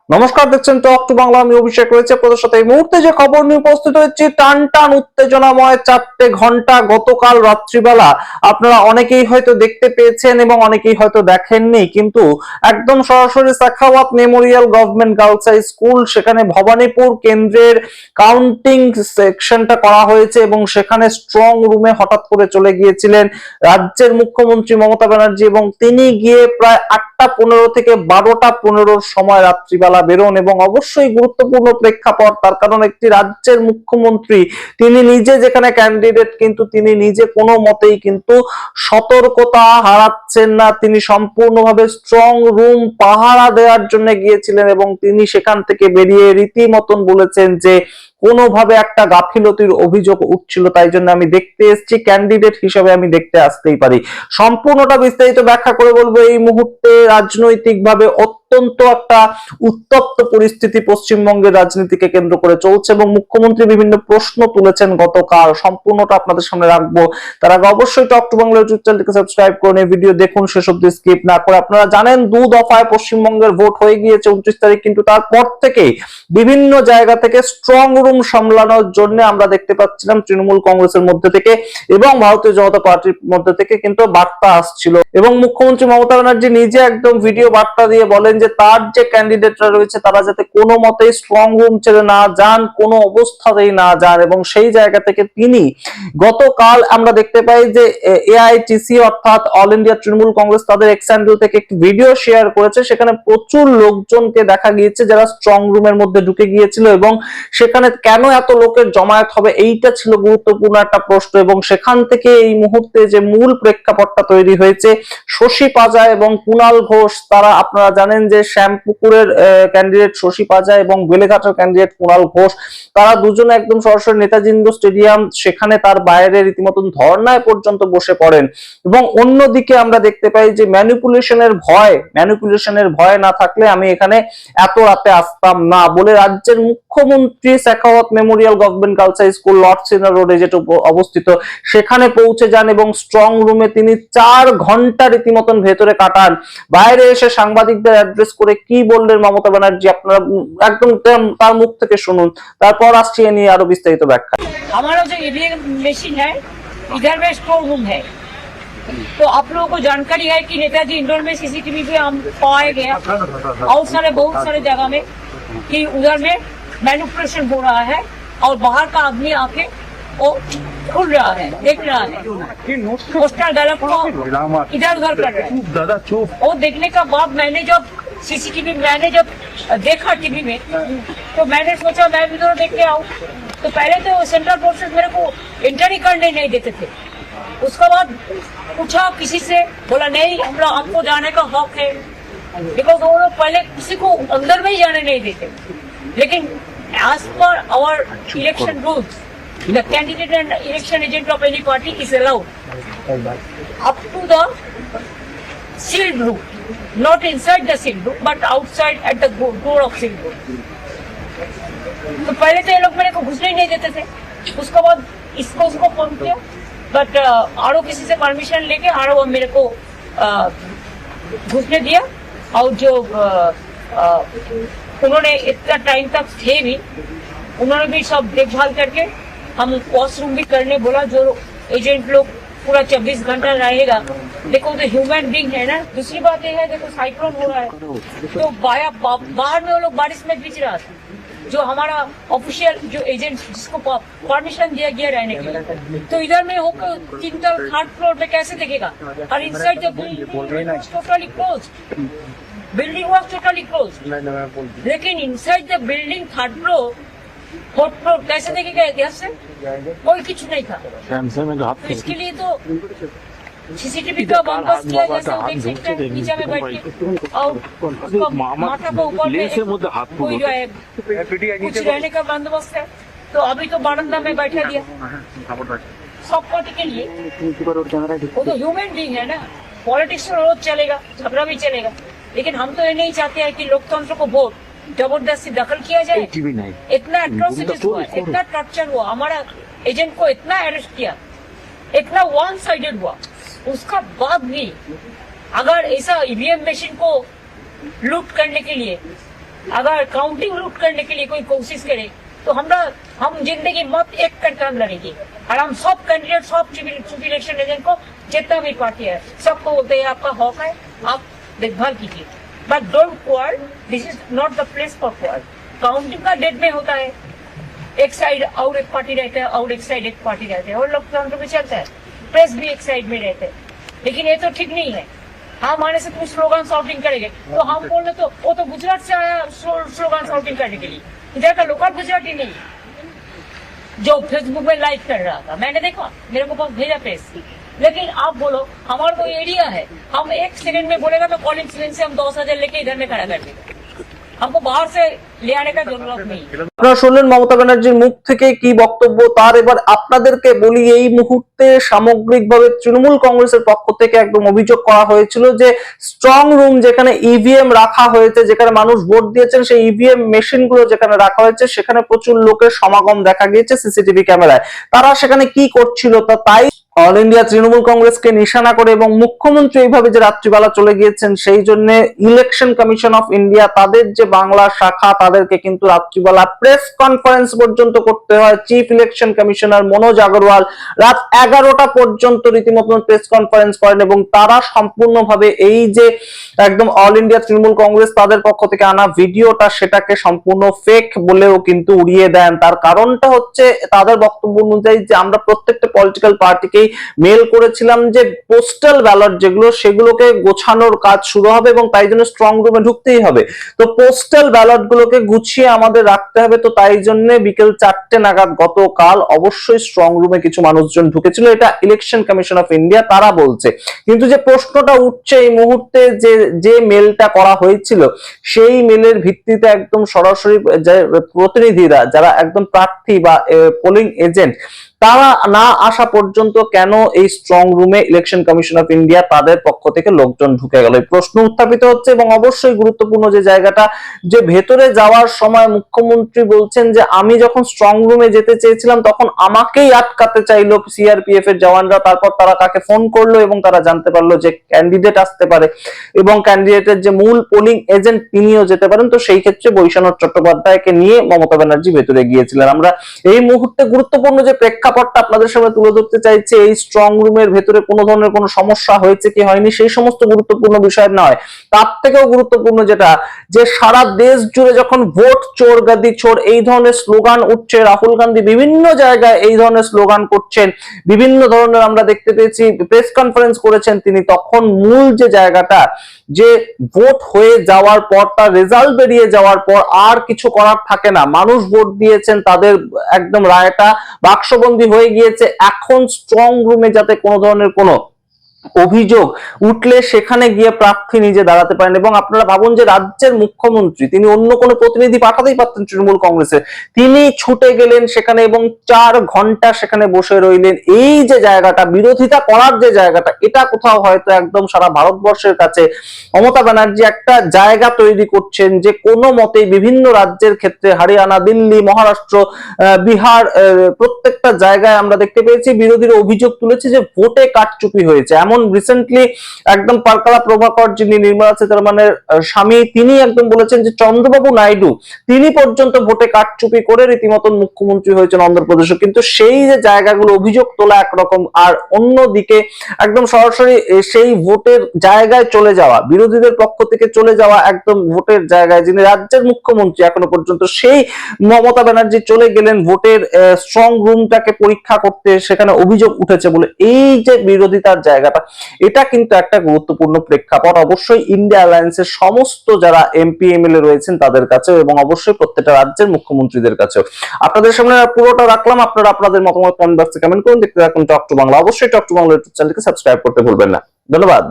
নমস্কার, দেখছেন talk to Bangla. আমি অভিষেক রয়েছে আপনাদের সাথে। এই মুহূর্তে যে খবর নিয়ে উপস্থিত হয়েছি, টান টান উত্তেজনাময় 4টে ঘন্টা গতকাল রাত্রিবেলা আপনারা অনেকেই হয়তো দেখতে পেয়েছেন এবং অনেকেই হয়তো দেখেননি, কিন্তু একদম সরাসরি Sakhawat Memorial government girls high school, সেখানে ভবানীপুর কেন্দ্রের কাউন্টিং সেকশনটা করা হয়েছে এবং সেখানে স্ট্রং রুমে হঠাৎ করে চলে গিয়েছিলেন রাজ্যের মুখ্যমন্ত্রী মমতা ব্যানার্জি এবং তিনি গিয়ে প্রায় 8টা 15 থেকে 12টা 15 সময় রাত্রিবেলা বেরোন। এবং অবশ্যই গুরুত্বপূর্ণ প্রেক্ষাপট, তার কারণ একটি রাজ্যের মুখ্যমন্ত্রী তিনি নিজে যেখানে ক্যান্ডিডেট, কিন্তু তিনি নিজে কোনো মতেই কিন্তু সতর্কতা হারাচ্ছেন না। তিনি সম্পূর্ণভাবে স্ট্রং রুম পাহারা দেওয়ার জন্য গিয়েছিলেন এবং তিনি সেখান থেকে বেরিয়ে রীতিমতন বলেছেন যে কোনোভাবে একটা গাফিলতির অভিযোগ উঠছিল, তাই জন্য আমি দেখতে এসেছি, ক্যান্ডিডেট হিসেবে আমি দেখতে আসতেই পারি। সম্পূর্ণটা বিস্তারিত ব্যাখ্যা করে বলবো। এই মুহূর্তে রাজনৈতিকভাবে অত্যন্ত একটা উত্তপ্ত পরিস্থিতি পশ্চিমবঙ্গের রাজনীতিকে কেন্দ্র করে চলছে এবং মুখ্যমন্ত্রী বিভিন্ন প্রশ্ন তুলেছেন গতকাল। সম্পূর্ণটা আপনাদের সামনে রাখবো। তার আগে অবশ্যই টক টু বাংলা ইউটিউব চ্যানেলটিকে সাবস্ক্রাইব করুন, এই ভিডিও দেখুন শেষ অবধি স্কিপ না করে। আপনারা জানেন 2 দফায় পশ্চিমবঙ্গের ভোট হয়ে গিয়েছে 29 তারিখ, কিন্তু তারপর থেকেই বিভিন্ন জায়গা থেকে স্ট্রং রুম সামলানোর জন্য আমরা দেখতে পাচ্ছিলাম তৃণমূল কংগ্রেসের মধ্যে থেকে এবং ভারতীয় জনতা পার্টির মধ্যে থেকে কিন্তু বার্তা আসছিল এবং মুখ্যমন্ত্রী মমতা ব্যানার্জি নিজে একদম ভিডিও বার্তা দিয়ে বলেন যে তার যে ক্যান্ডিডেটরা রয়েছে তারা যাতে কোনো মতেই স্ট্রং রুম ছেড়ে না যান, কোনো অবস্থাতেই না যান। এবং সেই জায়গা থেকে তিনি গতকাল আমরা দেখতে পাই যে এআইটিসি অর্থাৎ অল ইন্ডিয়া তৃণমূল কংগ্রেস তাদের এক্স হ্যান্ডেল থেকে একটি ভিডিও শেয়ার করেছে। সেখানে প্রচুর লোকজনকে দেখা গিয়েছে যারা স্ট্রং রুমের মধ্যে ঢুকে গিয়েছিল এবং সেখানে কেন এত লোকের জমায়েত হবে, এইটা ছিল গুরুত্বপূর্ণ একটা প্রশ্ন। এবং সেখান থেকে এই মুহূর্তে যে মূল প্রেক্ষাপটটা তৈরি হয়েছে, শশী পাজা এবং কুণাল ঘোষ, তারা আপনারা জানেন যে শ্যামপুকুরের ক্যান্ডিডেট শশী পাজা এবং বেলেঘাটার ক্যান্ডিডেট কুণাল ঘোষ, তারা দুজনে একদম সরাসরি নেতাজি ইন্ডোর স্টেডিয়াম সেখানে তার বাইরে রীতিমতন ধর্নায় পর্যন্ত বসে পড়েন। এবং অন্যদিকে আমরা দেখতে পাই যে ম্যানিপুলেশনের ভয় না থাকলে আমি এখানে এত রাতে আসতাম না বলে রাজ্যের মুখ্যমন্ত্রী Sakhawat Memorial government girls high School Lord সিনার রোডে যেটা অবস্থিত সেখানে পৌঁছে যান এবং স্ট্রং রুমে তিনি 4 ঘন্টা রীতিমতন ভেতরে কাটান। বাইরে এসে সাংবাদিকদের অ্যাড্রেস করে কি বললেন মমতা ব্যানার্জি আপনারা একদম তার মুখ থেকে শুনুন, তারপর আসছি এ নিয়ে আরো বিস্তারিত ব্যাখ্যা। हमारा जो ईवीएम मशीन है इधर में स्ट्रॉन्ग रूम है, तो आप लोगों को जानकारी है कि नेताजी इंडोर में सीसीटीवी पे हम पाए गया और बहुत सारे जगह में कि उधर में मैनिपुलेशन हो रहा है और बाहर का आदमी आके वो खुल रहा है, देख रहा है, पोस्टर गलत को इधर उधर कर रहा है। वो देखने का बाद मैंने जब सीसीटीवी देखा टीवी में, तो मैंने सोचा मैं भी तो देख के आऊं। तो पहले तो सेंट्रल फोर्सेस मेरे को एंटर ही करने नहीं देते थे। उसके बाद पूछा किसी से, बोला नहीं हमरा आपको जाने का हक है, बिकॉज वो लोग पहले किसी को अंदर में ही जाने नहीं देते। लेकिन as per our election rules, the candidate and election agent of any party is allowed up to the sealed room, not inside the sealed room but outside at the door of sealed room. तो पहले तो ये लोग मेरे को घुसने ही नहीं देते थे। उसके बाद उसको फोन किया, बट आरो किसी से परमिशन लेके आरो मेरे को घुसने दिया। और जो उन्होंने इतना टाइम तक थे भी, उन्होंने भी सब देखभाल करके हम वॉशरूम भी करने बोला। जो एजेंट लोग पूरा 24 घंटा रहेगा, देखो तो ह्यूमन बीइंग है ना। दूसरी बात यह है, देखो साइक्लोन हो रहा है तो बाहर में वो लोग बारिश में भीज रहा था। जो हमारा ऑफिशियल जो एजेंट जिसको परमिशन दिया गया रहने के लिए, तो इधर में होकर 3rd फ्लोर पे कैसे देखेगा। और inside the building totally closed, building was totally closed, लेकिन inside the building 3rd floor 4th floor कैसे देखेगा इतिहास से, कोई कुछ नहीं था। तो इसके लिए तो सीसीटीवी का बंदोबस्त किया, जैसे देख सकते हैं नीचे में बैठ के और माथा को ऊपर कोई जो है कुछ रहने का बंदोबस्त है। तो अभी तो बारंदा में बैठा दिया सब पार्टी के लिए। वो तो ह्यूमन बीइंग है ना, पॉलिटिक्स में रोज चलेगा, झगड़ा भी चलेगा, लेकिन हम तो ये नहीं चाहते हैं कि लोकतंत्र को वोट जबरदस्ती दखल किया जाए। इतना एट्रोसिटीज हुआ, इतना टॉर्चर हुआ, हमारा एजेंट को इतना अरेस्ट किया, इतना वन साइडेड हुआ, उसका बाद भी अगर ऐसा ईवीएम मशीन को लूट करने के लिए अगर काउंटिंग लूट करने के लिए कोई कोशिश करे तो हम जिंदगी मत एक करके लड़ेंगे और हम सब कैंडिडेट सब चीफ इलेक्शन एजेंट को जितना भी पार्टी है सबको बोलते हैं आपका हक है, आप देखभाल कीजिए, but don't quarrel, this is not the place for quarrel. Counting का डेट में होता है, एक साइड और एक पार्टी रहता है और एक साइड एक पार्टी रहते हैं और लोकतंत्र में चलता है, प्रेस भी एक साइड में रहते हैं, लेकिन ये तो ठीक नहीं है। हम आने से तुम स्लोगन शॉटिंग करेंगे तो हम बोले तो वो तो गुजरात से आया स्लोगन शॉटिंग करने के लिए, इधर का लोकल गुजराती नहीं जो फेसबुक में लाइव कर रहा था, मैंने देखा, मेरे को पास भेजा प्रेस। लेकिन आप बोलो हमारा कोई एरिया है, हम एक सेकंड में बोलेगा तो कॉलिंग सीलिंग से हम 10,000 लेके इधर में खड़ा कर देंगे, हमको बाहर से ले आने का जरूरत नहीं। আপনারা শুনলেন মমতা ব্যানার্জির মুখ থেকে কি বক্তব্য তার। এবার আপনাদেরকে বলি, এই মুহূর্তে সামগ্রিকভাবে তৃণমূল কংগ্রেসের পক্ষ থেকে একদম অভিযোগ করা হয়েছিল যে স্ট্রং রুম যেখানে ইভিএম রাখা হয়েছে, যেখানে মানুষ ভোট দিয়েছেন, সেই ইভিএম মেশিন গুলো যেখানে রাখা হয়েছে সেখানে প্রচুর লোকের সমাগম দেখা গিয়েছে সিসিটিভি ক্যামেরায়। তারা সেখানে কি করছিল তাই অল ইন্ডিয়া তৃণমূল কংগ্রেসকে নিশানা করে এবং মুখ্যমন্ত্রী এইভাবে যে রাত্রিবেলা চলে গিয়েছেন সেই জন্য ইলেকশন কমিশন অফ ইন্ডিয়া তাদের যে বাংলা শাখা তাদেরকে কিন্তু রাত্রিবেলা প্রেস কনফারেন্স পর্যন্ত করতে হয়। Chief election commissioner Manoj Agarwal রাত 11টা পর্যন্ত রীতিমতন প্রেস কনফারেন্স করেন এবং তারা সম্পূর্ণভাবে এই যে একদম অল ইন্ডিয়া তৃণমূল কংগ্রেস তাদের পক্ষ থেকে আনা ভিডিওটা সেটাকে সম্পূর্ণ ফেক বলেও কিন্তু উড়িয়ে দেন। তার কারণটা হচ্ছে তাদের বক্তব্য অনুযায়ী যে আমরা প্রত্যেকটা পলিটিক্যাল পার্টিকে মেল করেছিলাম যে পোস্টাল ব্যালট যেগুলো সেগুলোকে গোছানোর কাজ শুরু হবে এবং তাই জন্য স্ট্রং রুমে ঢুকতেই হবে। তো পোস্টাল ব্যালট গুলোকে গুছিয়ে আমাদের রাখতে হবে, তো তাই জন্য বিকেল 4টে নাগাদ গতকাল অবশ্যই স্ট্রং রুমে কিছু মানুষজন ঢুকেছিল, এটা ইলেকশন কমিশন অফ ইন্ডিয়া তারা বলছে। কিন্তু যে প্রশ্নটা উঠছে এই মুহূর্তে যে মেলটা করা হয়েছিল সেই মেলের ভিত্তিতে একদম সরাসরি প্রতিনিধিরা যারা একদম প্রার্থী বা পোলিং এজেন্ট তারা না আসা পর্যন্ত কেন এই স্ট্রং রুমে ইলেকশন কমিশন অফ ইন্ডিয়া তাদের পক্ষ থেকে লোকজন ঢুকে গেল, এই প্রশ্ন উত্থাপিত হচ্ছে। এবং অবশ্যই গুরুত্বপূর্ণ যে জায়গাটা, যে ভেতরে যাওয়ার সময় মুখ্যমন্ত্রী বলছেন যে আমি যখন স্ট্রং রুমে যেতে চেয়েছিলাম তখন আমাকেই আটকাতে চাইলো সিআরপিএফ এর জওয়ানরা, তারপর তারা কাকে ফোন করলো এবং তারা জানতে পারলো যে ক্যান্ডিডেট আসতে পারে এবং ক্যান্ডিডেটের যে মূল পোলিং এজেন্ট তিনিও যেতে পারেন। তো সেই ক্ষেত্রে বৈশ্বনাথ চট্টোপাধ্যায়কে নিয়ে মমতা ব্যানার্জি ভেতরে গিয়েছিলেন। আমরা এই মুহূর্তে গুরুত্বপূর্ণ যে প্রেক্ষাপটটা আপনাদের সামনে তুলে ধরতে চাইছি, এই স্ট্রং রুমের ভেতরে কোনো ধরনের কোনো সমস্যা হয়েছে কি হয়নি সেই সমস্ত গুরুত্বপূর্ণ বিষয় নয়, তার থেকেও গুরুত্বপূর্ণ যেটা, যে সারা দেশ জুড়ে যখন ভোট চোর গাদি চোর এই ধরনের স্লোগান উঠছে, রাহুল গান্ধী বিভিন্ন জায়গায় এই ধরনের স্লোগান করছেন, বিভিন্ন ধরনের আমরা দেখতে পেয়েছি প্রেস কনফারেন্স করেছেন তিনি, তখন মূল যে জায়গাটা যে ভোট হয়ে যাওয়ার পর তার রেজাল্ট বেরিয়ে যাওয়ার পর আর কিছু করার থাকে না, মানুষ ভোট দিয়েছেন, তাদের একদম রায়টা বাক্সবন্দী হয়ে গিয়েছে, এখন স্ট্রং রুমে যাতে কোনো ধরনের কোনো অভিযোগ উঠলে সেখানে গিয়ে প্রার্থী নিজে দাঁড়াতে পারেন। এবং আপনারা ভাবুন যে রাজ্যের মুখ্যমন্ত্রী তিনি অন্য কোনো প্রতিনিধি পাঠাতেই পারতেন তৃণমূল কংগ্রেসের, তিনি ছুটে গেলেন সেখানে এবং 4 ঘন্টা সেখানে বসে রইলেন। এই যে জায়গাটা বিরোধিতা করার যে জায়গাটা, এটা কোথাও হয়তো একদম সারা ভারতবর্ষের কাছে মমতা ব্যানার্জি একটা জায়গা তৈরি করছেন যে কোনো মতেই বিভিন্ন রাজ্যের ক্ষেত্রে হরিয়ানা, দিল্লি, মহারাষ্ট্র, বিহার প্রত্যেকটা জায়গায় আমরা দেখতে পেয়েছি বিরোধীরা অভিযোগ তুলেছে যে ভোটে কারচুপি হয়েছে। এমন রিসেন্টলি একদম পারকালা প্রভাকর যিনি নির্মলা সীতারমণের স্বামী তিনি একদম বলেছেন যে চন্দ্রবাবু নাইডু তিনি পর্যন্ত ভোটে কারচুপি করে রীতিমতন মুখ্যমন্ত্রী হয়েছেন অন্ধ্রপ্রদেশে। কিন্তু সেই যে জায়গাগুলো অভিযোগ তোলা একরকম, আর অন্যদিকে একদম সরাসরি সেই ভোটের জায়গায় চলে যাওয়া, বিরোধীদের পক্ষ থেকে চলে যাওয়া একদম ভোটের জায়গায়, যিনি রাজ্যের মুখ্যমন্ত্রী এখনো পর্যন্ত, সেই মমতা ব্যানার্জি চলে গেলেন ভোটের স্ট্রং রুমটাকে পরীক্ষা করতে, সেখানে অভিযোগ উঠেছে বলে। এই যে বিরোধিতার জায়গাটা, এটা কিন্তু একটা গুরুত্বপূর্ণ প্রেক্ষাপট অবশ্যই ইন্ডিয়া অ্যালায়েন্সের সমস্ত যারা এমপি এমএলএ রয়েছেন তাদের কাছেও এবং অবশ্যই প্রত্যেকটা রাজ্যের মুখ্যমন্ত্রীদের কাছেও। আপনাদের সামনে পুরোটা রাখলাম, আপনারা আপনাদের মতামত কমেন্ট বক্সে কমেন্ট করুন। দেখতে থাকুন টক টু বাংলা, অবশ্যই টক টু বাংলা ইউটিউব চ্যানেলকে সাবস্ক্রাইব করতে ভুলবেন না। ধন্যবাদ।